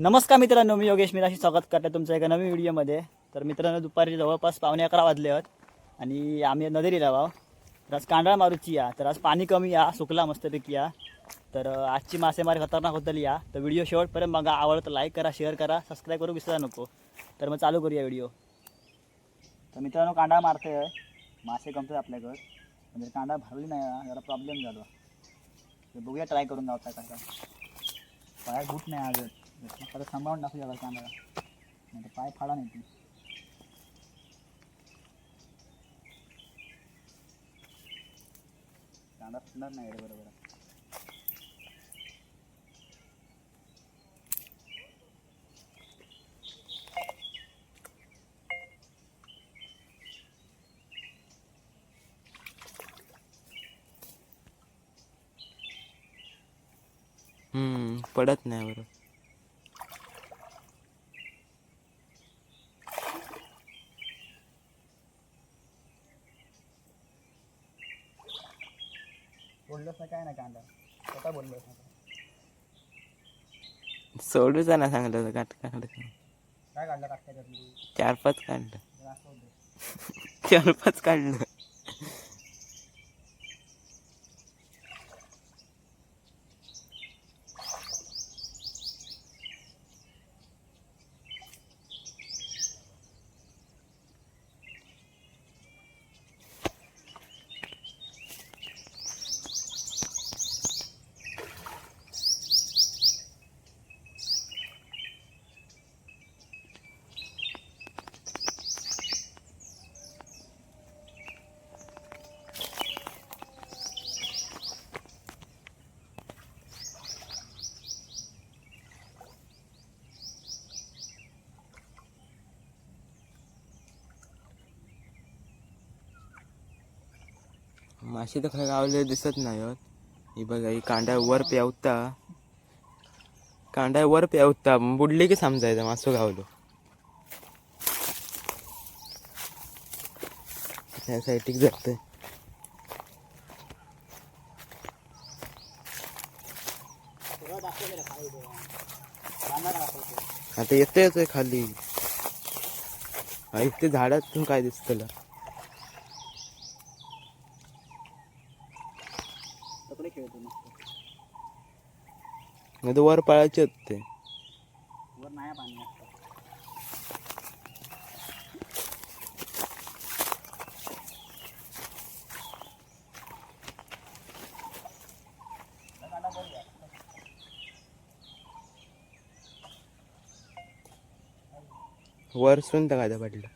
नमस्कार मित्रांनो, मी योगेश मिराशी स्वागत करतो तुमच्या एका नवीन व्हिडिओमध्ये. तर मित्रांनो, दुपारी जवळपास 11:15 वाजले आहेत आणि आम्ही नदीला आहो. तर आज कांडाळा मारूची या. तर आज पाणी कमी या, सुकला मस्तपैकी या. तर आजची मासेमारी खतरनाक होतली या. तर व्हिडिओ शेवटपर्यंत बघा. आवडतं तर लाईक करा, शेअर करा, सबस्क्राईब करू विसरा नको. तर मग चालू करूया व्हिडिओ. तर मित्रांनो, कांडाळा मारते आहे, मासे कमतात आपल्याकडं. म्हणजे कांदा भरली नाही, जरा प्रॉब्लेम झाला. तर बघूया, ट्राय करून गावता कसा. पाय घुट नाही आज, परत सांभाळून टाकू याला कांदा, नाही तर पाय फाडा नाही ती. कांदा फुटणार नाही रे बरोबर. पडत नाही बरोबर. बोललोच ना काय ना कांदा, स्वतः बोललोच ना. सोडूच ना चांगलं काढलं. काय काढलं काढता त्यातली 4-5 काढलं. असं होतं. 4-5 काढलं. मासे तर खरं गावले दिसत नाही होत. ही बघा, ही कांड्या वर पेवता, कांड्या वर पेवता बुडली की समजायचं मासो गावलो. त्या साईटिक जातंय. आता येतोय खाली. इथे झाडातून काय दिसतलं. तकडे खेळतो मस्त. नाही तर वर पळायचे होते. वर नाही पाणी असतं. वर सून तर काय पडलं.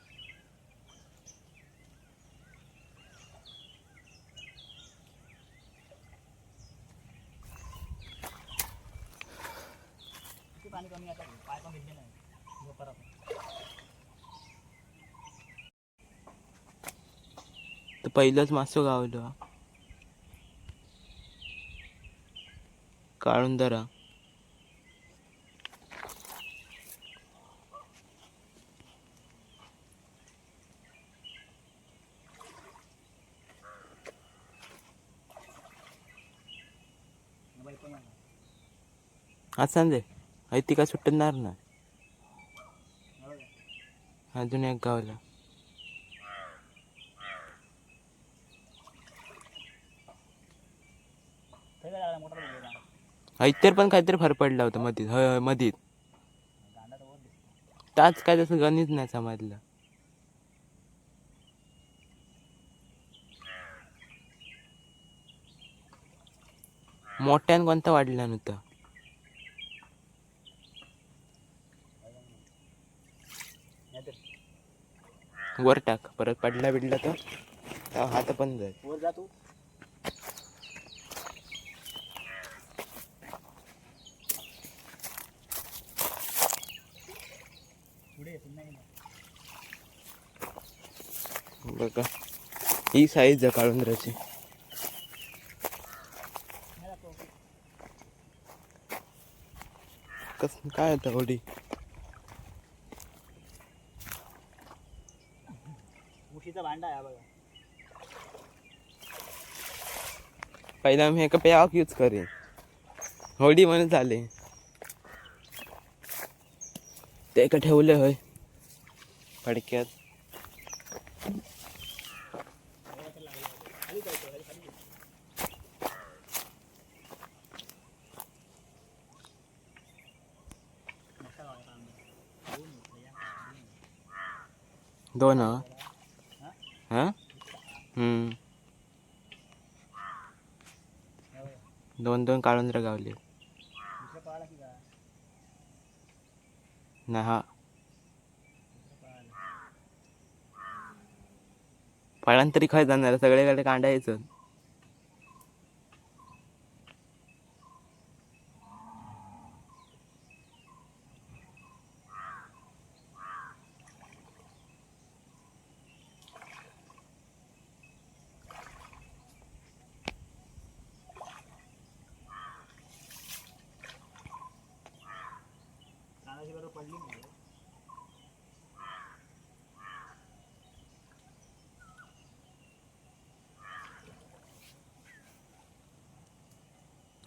पाणी कमी आता, पाय पण भिजले नाही परत. तर पहिलंच मासो गावलो. काढून धरा. आज सांजे ती काय सुटणार ना. अजून एक गावला. इतर पण काहीतरी फरक पडला होता मधीत. होय मधीत. त्याच काय तसं गणित नाही समजलं. मोठ्यान कोणता वाढला नव्हता. वर टाक, परत पडला बिडला तर हात पण जाईल. वर जा तू. बघा, ही साईज आहे काळुंदराची. काय होतं होडी. उशीचा भांडा आहे बघा. पहिला मी एका पेयाक यूज करेन. होडी म्हणून झाले. ते का ठेवले होय फडक्यात. दोन हा. दोन दोन काढून तर गावले ना. हा फळां तरी खय जाणार सगळीकडे कांदा यायचं.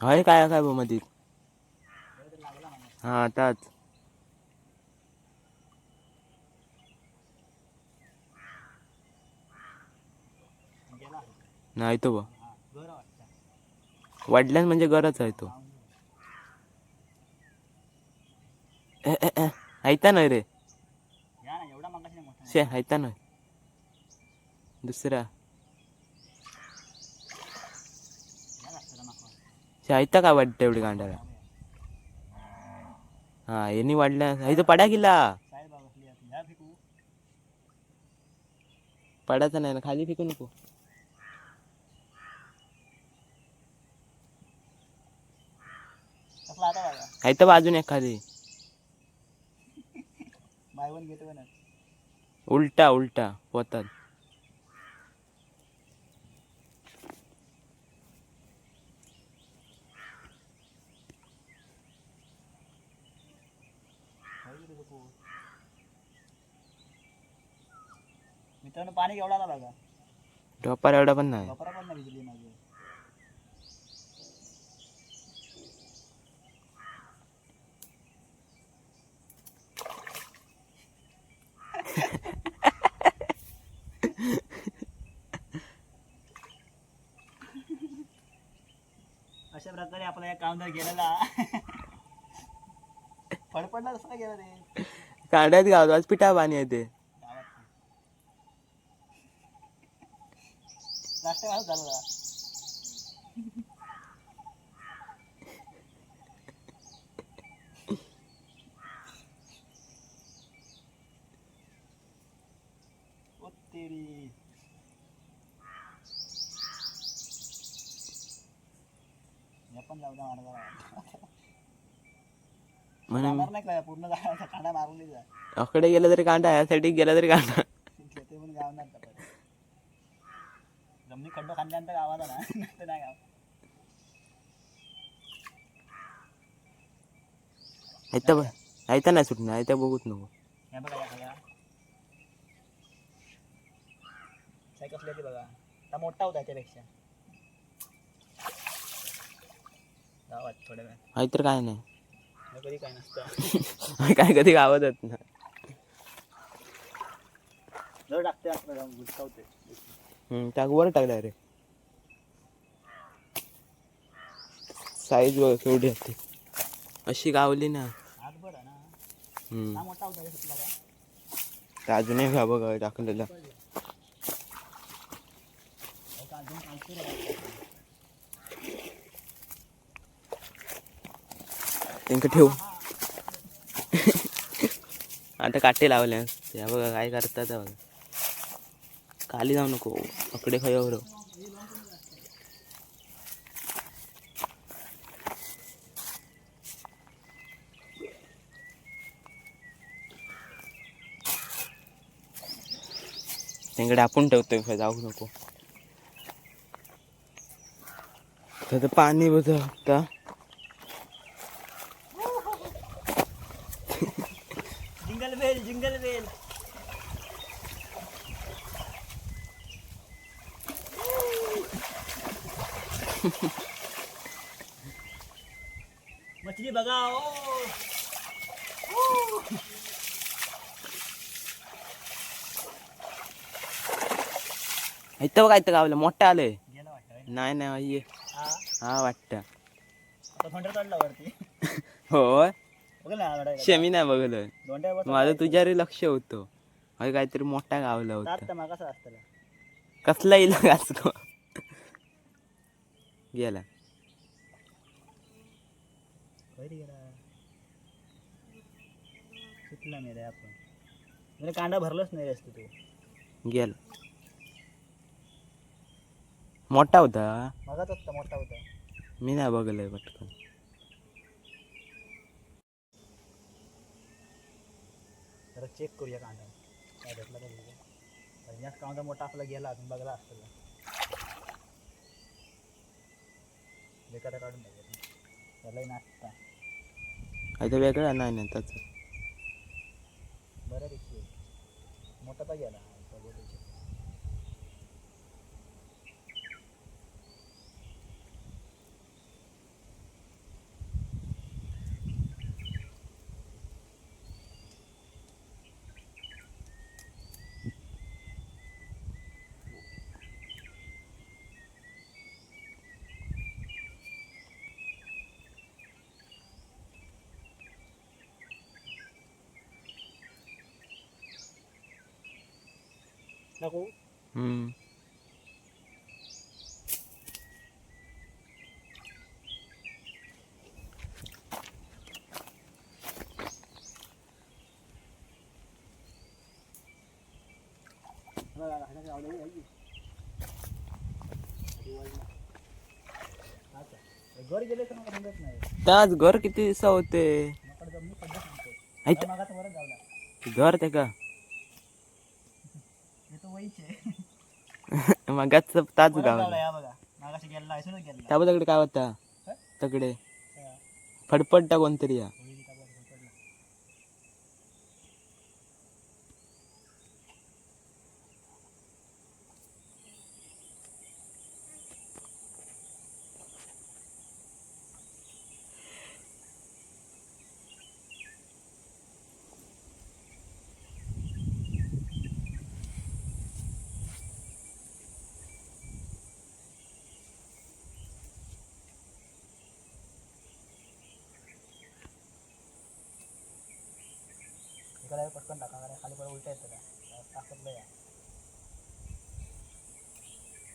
हय काय काय मध्ये. हा आताच नाही तो बा वडिलां म्हणजे गरज आहे तो. ऐता नाही रे शे ऐता नाही दुसरा शे ऐता का वाटतं एवढी कांडाला. हा यांनी वाढल्या इथं पडा गेला पडायचा नाही ना खाली फेकू नको. ऐता बाजून एखादी उलटा उलटा पोतात. मित्रांनो पाणी केवढा आला बघा. ढोपर एवढा पण नाही. वापरा पण नाही भिजली माझी. अशा प्रकारे आपला एक काम जर गेलेला फडफडला कसं काय गेला ते कांड्यात गावतो आज पिठा पाणी येते. नाश्ता माझा झाला. ओ तेरी पण जाऊ द्या म्हणून नाही काय पूर्ण कांदा मारून जा. अकडे गेला तरी कांदा यासाठी गेला तरी कांदा. ते पण गावणार जमनी खड्डो खाल्ल्यानंतर गावाला ना नाही गाव. ऐता नाही सुटणार ऐता बघूच नको. हे बघा या कसली ती बघा आता मोठा होता त्यापेक्षा गावात थोड्या वेळ तर काय नाही कधी काय नसतं. काय कधी गावात ना जर टाकते असं गुटकावते. टाक वर टाकला रे साईज बघ केवढी होती अशी गावली ना. आज बरं ना मोठा होता अजून एक बघ टाकलेला. त्यांना ठेवू आता काटे लावल्या त्या बघा काय करतात बघा. खाली जाऊ नको अकडे खायवर. त्यांकडे आपण ठेवतोय जाऊ नको. तर पाणी बघ आता जिंगल बेल जिंगल बेल. मछली बघा ओ इथं काय तर गावलं मोठं आलंय. गेला वाटतं नाही नाही ये. हा हा वाटतं. आता थोंड्या चढला वरती होय बघ ना आवडायला. शमी नाही बघलं. दोंड्यावर माझं तुझ्यावर लक्ष होतं. अरे काहीतरी मोठा गावला होता. तर मग कसं असतं कसला इलाज असतो. गेला सुटला नाही रे आपण म्हणजे कांदा भरलाच नाही असतो तू. गेला. मोठा होता. मगाच असता मोठा होता. मी नाही बघलंय पटकन. जरा चेक करूया कांदा काय भेटला का बघूया. जास्त कांदा मोठा आपला गेला अजून बघला असतं बेकार काढून टाकूया त्यालाही नाचता काय तर वेगळं नाही नाही त्याच. बऱ्यापैकी मोठा तर गेला. नको हम्म. घर गेले तर मला समजत नाही. त्याच घर किती दिवसा होते. मग मी सध्या सांगतो ऐक. मागाचा वरच जावला घर ते का हे तो वहीचे मगाच ताच वरच गाव. जावला या बघा मागाशी गेला ऐसूनच गेला. त्या तकडे काय होता तकडे फडफडता कोणतरी या. इकडे पटकन टाका कारण खाली पडे उलटा येतं का टाकतलं या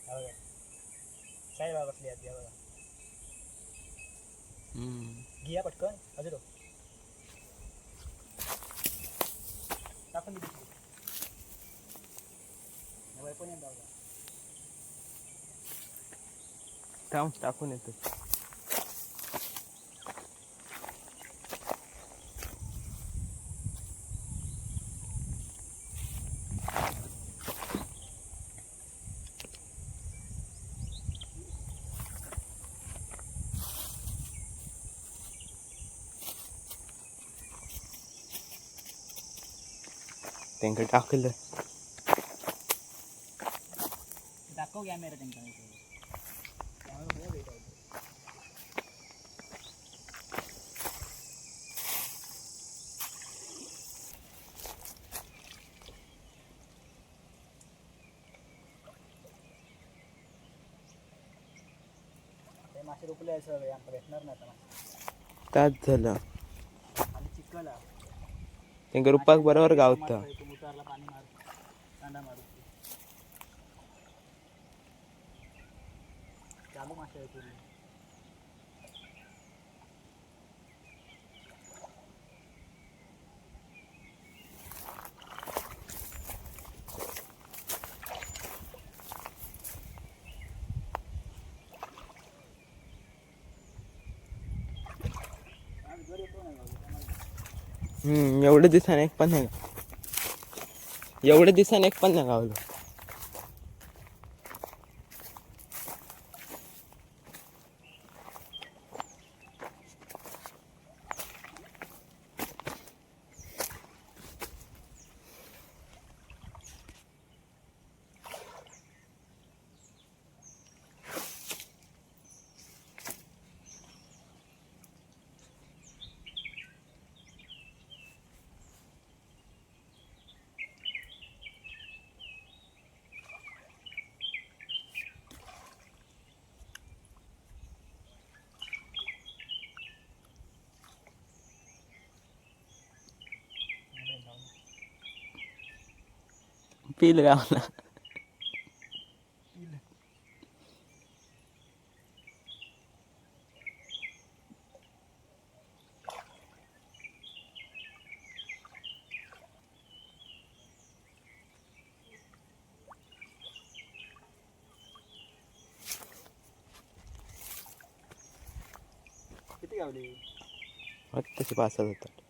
बघा साईड बघा बसली या बघा घिया पटकन हजरो टाकून दिली पण येत बघा टाकून येतो. त्यांना टाकलं. दाखव कॅमेरा त्यांच्या मासे रुपले सगळे आमचं भेटणार नाही आता ताच झालं. आणि चिखला त्यांना रुपाक बरोबर गावता. उतारला पाणी मार कांदा मारू चालू मासे आहे पूर्ण. एवढे दिवसाने एक पण नाही. एवढे दिवसाने एक पण नाही गावलं. पिल गावला. किती गावली? तसे 5-7 होतात.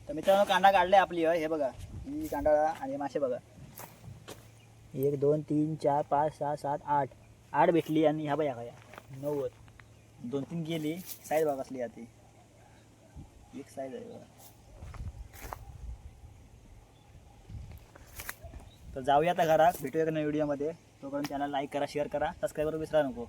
तर मित्रांनो कांदा काढले आपली हे बघा. ही कांदा आणि मासे बघा. 1 2 3 4 5 6 7 8 8 भेटली आणि ह्या बघा काय 90. 2-3 गेली. साईज बघा असली ती एक साईज आहे बघा. तर जाऊया आता घरात. भेटूया का नवीन व्हिडिओमध्ये. तोपर्यंत चॅनल लाईक करा, शेअर करा, सबस्क्राईब करा विसरा नको.